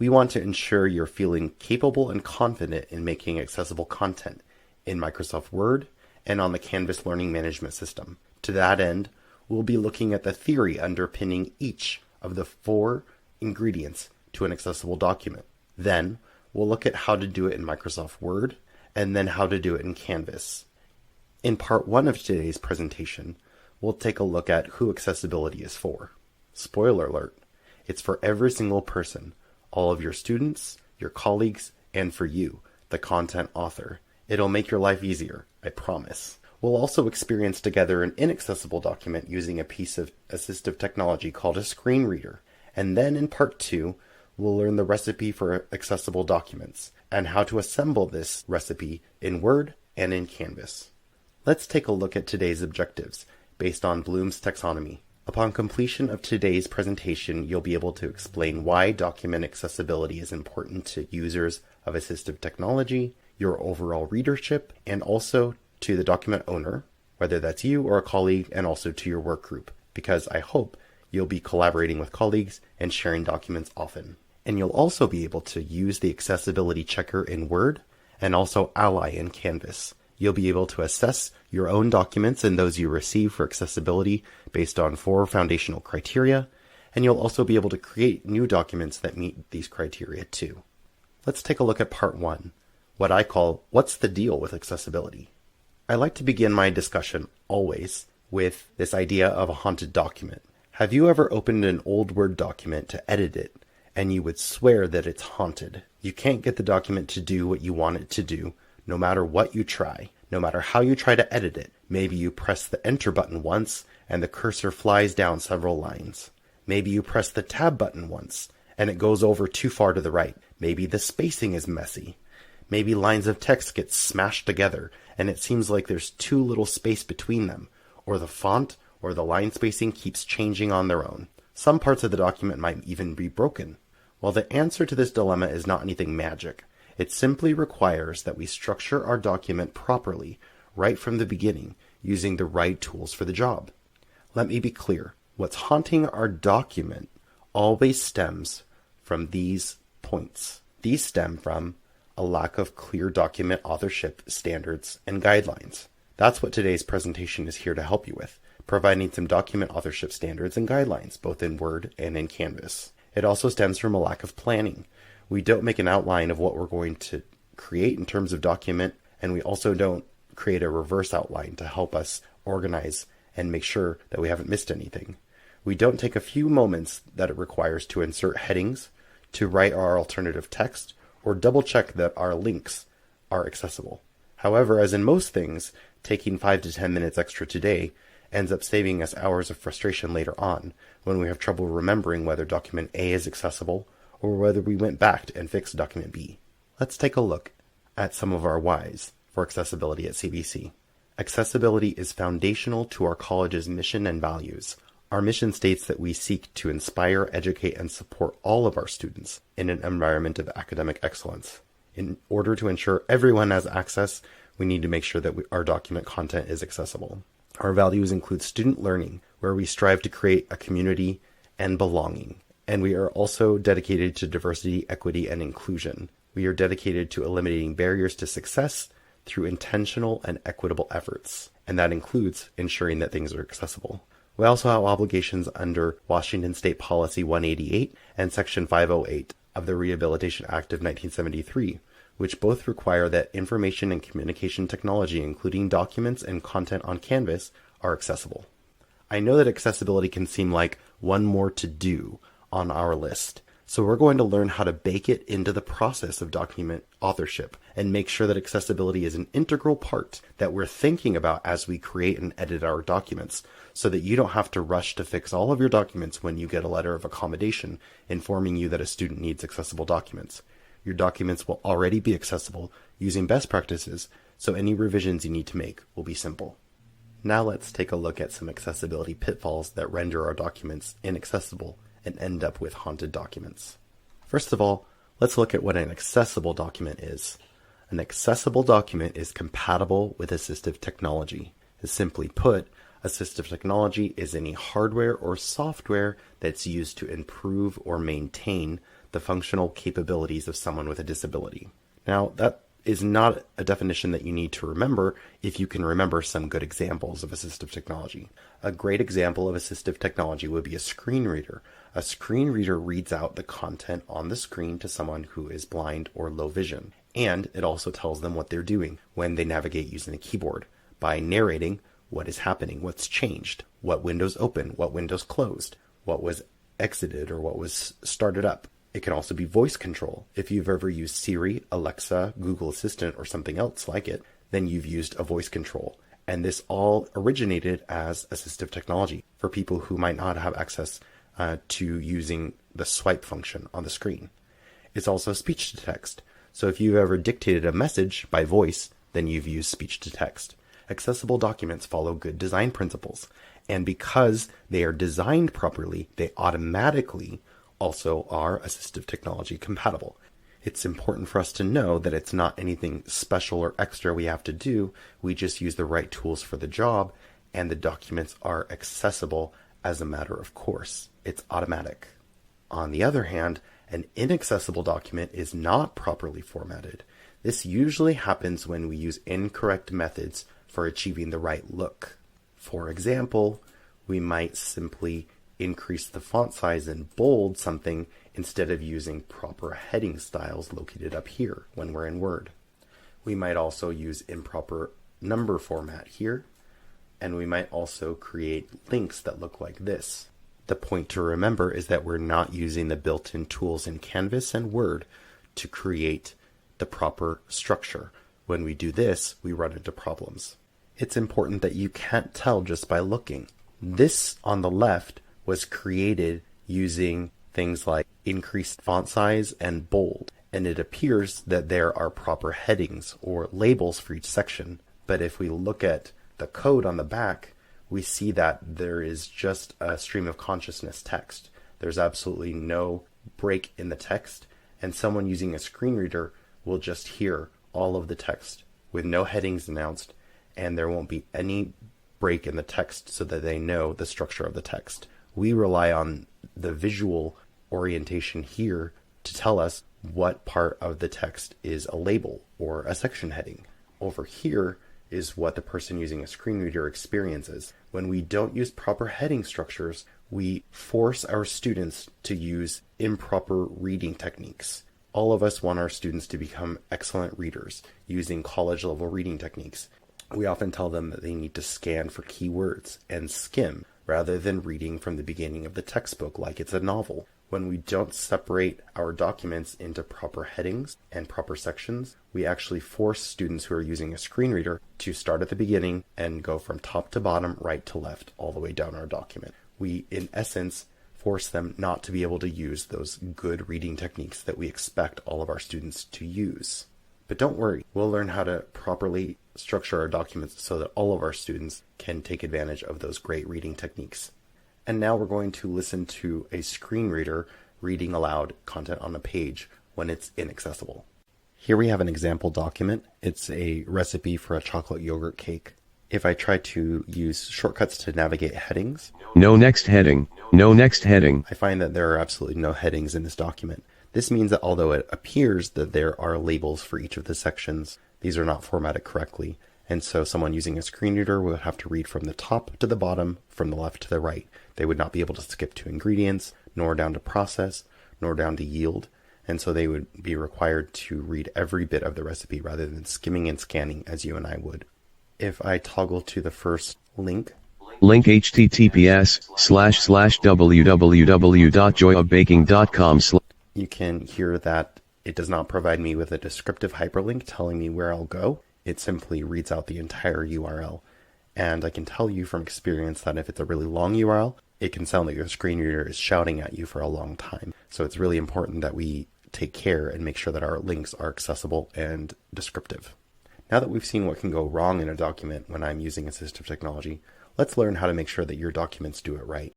We want to ensure you're feeling capable and confident in making accessible content in Microsoft Word and on the Canvas learning management system. To that end, we'll be looking at the theory underpinning each of the 4 ingredients to an accessible document. Then, we'll look at how to do it in Microsoft Word, and then how to do it in Canvas. In part 1 of today's presentation, we'll take a look at who accessibility is for. Spoiler alert, it's for every single person, all of your students, your colleagues, and for you, the content author. It'll make your life easier, I promise. We'll also experience together an inaccessible document using a piece of assistive technology called a screen reader. And then in part 2, we'll learn the recipe for accessible documents and how to assemble this recipe in Word and in Canvas. Let's take a look at today's objectives based on Bloom's taxonomy. Upon completion of today's presentation, you'll be able to explain why document accessibility is important to users of assistive technology, your overall readership, and also to the document owner, whether that's you or a colleague, and also to your work group, because I hope you'll be collaborating with colleagues and sharing documents often. And you'll also be able to use the accessibility checker in Word and also Ally in Canvas. You'll be able to assess your own documents and those you receive for accessibility based on 4 foundational criteria, and you'll also be able to create new documents that meet these criteria too. Let's take a look at part 1, what I call, what's the deal with accessibility? I like to begin my discussion always with this idea of a haunted document. Have you ever opened an old Word document to edit it, and you would swear that it's haunted? You can't get the document to do what you want it to do, no matter what you try, no matter how you try to edit it. Maybe you press the enter button once and the cursor flies down several lines. Maybe you press the tab button once and it goes over too far to the right. Maybe the spacing is messy. Maybe lines of text get smashed together and it seems like there's too little space between them, or the font or the line spacing keeps changing on their own. Some parts of the document might even be broken. Well, the answer to this dilemma is not anything magic. It simply requires that we structure our document properly right from the beginning using the right tools for the job. Let me be clear. What's haunting our document always stems from these points. These stem from a lack of clear document authorship standards and guidelines. That's what today's presentation is here to help you with, providing some document authorship standards and guidelines, both in Word and in Canvas. It also stems from a lack of planning. We don't make an outline of what we're going to create in terms of document, and we also don't create a reverse outline to help us organize and make sure that we haven't missed anything. We don't take a few moments that it requires to insert headings, to write our alternative text, or double check that our links are accessible. However, as in most things, taking 5 to 10 minutes extra today ends up saving us hours of frustration later on when we have trouble remembering whether document A is accessible or whether we went back and fixed document B. Let's take a look at some of our whys for accessibility at CBC. Accessibility is foundational to our college's mission and values. Our mission states that we seek to inspire, educate, and support all of our students in an environment of academic excellence. In order to ensure everyone has access, we need to make sure that our document content is accessible. Our values include student learning, where we strive to create a community and belonging. And we are also dedicated to diversity, equity, and inclusion. We are dedicated to eliminating barriers to success through intentional and equitable efforts. And that includes ensuring that things are accessible. We also have obligations under Washington State Policy 188 and Section 508 of the Rehabilitation Act of 1973, which both require that information and communication technology, including documents and content on Canvas, are accessible. I know that accessibility can seem like one more to do on our list, so we're going to learn how to bake it into the process of document authorship and make sure that accessibility is an integral part that we're thinking about as we create and edit our documents, so that you don't have to rush to fix all of your documents when you get a letter of accommodation informing you that a student needs accessible documents. Your documents will already be accessible using best practices, so any revisions you need to make will be simple. Now let's take a look at some accessibility pitfalls that render our documents inaccessible and end up with haunted documents. First of all, let's look at what an accessible document is. An accessible document is compatible with assistive technology. Simply put, assistive technology is any hardware or software that's used to improve or maintain the functional capabilities of someone with a disability. Now, that is not a definition that you need to remember if you can remember some good examples of assistive technology. A great example of assistive technology would be a screen reader. A screen reader reads out the content on the screen to someone who is blind or low vision, and it also tells them what they're doing when they navigate using a keyboard by narrating what is happening, what's changed, what windows open, what windows closed, what was exited or what was started up. It can also be voice control. If you've ever used Siri, Alexa, Google Assistant, or something else like it, then you've used a voice control. And this all originated as assistive technology for people who might not have access to using the swipe function on the screen. It's also speech to text. So if you've ever dictated a message by voice, then you've used speech to text. Accessible documents follow good design principles. And because they are designed properly, they automatically also are assistive technology compatible. It's important for us to know that it's not anything special or extra we have to do. We just use the right tools for the job, and the documents are accessible as a matter of course. It's automatic. On the other hand, an inaccessible document is not properly formatted. This usually happens when we use incorrect methods for achieving the right look. For example, we might simply increase the font size and bold something instead of using proper heading styles located up here when we're in Word. We might also use improper number format here, and we might also create links that look like this. The point to remember is that we're not using the built-in tools in Canvas and Word to create the proper structure. When we do this, we run into problems. It's important that you can't tell just by looking. This on the left was created using things like increased font size and bold, and it appears that there are proper headings or labels for each section. But if we look at the code on the back, we see that there is just a stream of consciousness text. There's absolutely no break in the text, and someone using a screen reader will just hear all of the text with no headings announced, and there won't be any break in the text so that they know the structure of the text. We rely on the visual orientation here to tell us what part of the text is a label or a section heading. Over here is what the person using a screen reader experiences. When we don't use proper heading structures, we force our students to use improper reading techniques. All of us want our students to become excellent readers using college-level reading techniques. We often tell them that they need to scan for keywords and skim rather than reading from the beginning of the textbook like it's a novel. When we don't separate our documents into proper headings and proper sections, we actually force students who are using a screen reader to start at the beginning and go from top to bottom, right to left, all the way down our document. We, in essence, force them not to be able to use those good reading techniques that we expect all of our students to use. But don't worry, we'll learn how to properly structure our documents so that all of our students can take advantage of those great reading techniques. And now we're going to listen to a screen reader reading aloud content on a page when it's inaccessible. Here we have an example document. It's a recipe for a chocolate yogurt cake. If I try to use shortcuts to navigate headings, no next heading, no next heading, I find that there are absolutely no headings in this document. This means that although it appears that there are labels for each of the sections, these are not formatted correctly. And so someone using a screen reader would have to read from the top to the bottom, from the left to the right. They would not be able to skip to ingredients, nor down to process, nor down to yield. And so they would be required to read every bit of the recipe rather than skimming and scanning as you and I would. If I toggle to the first link https://www.joyofbaking.com. You can hear that it does not provide me with a descriptive hyperlink telling me where I'll go. It simply reads out the entire URL. And I can tell you from experience that if it's a really long URL, it can sound like your screen reader is shouting at you for a long time. So it's really important that we take care and make sure that our links are accessible and descriptive. Now that we've seen what can go wrong in a document when I'm using assistive technology, let's learn how to make sure that your documents do it right.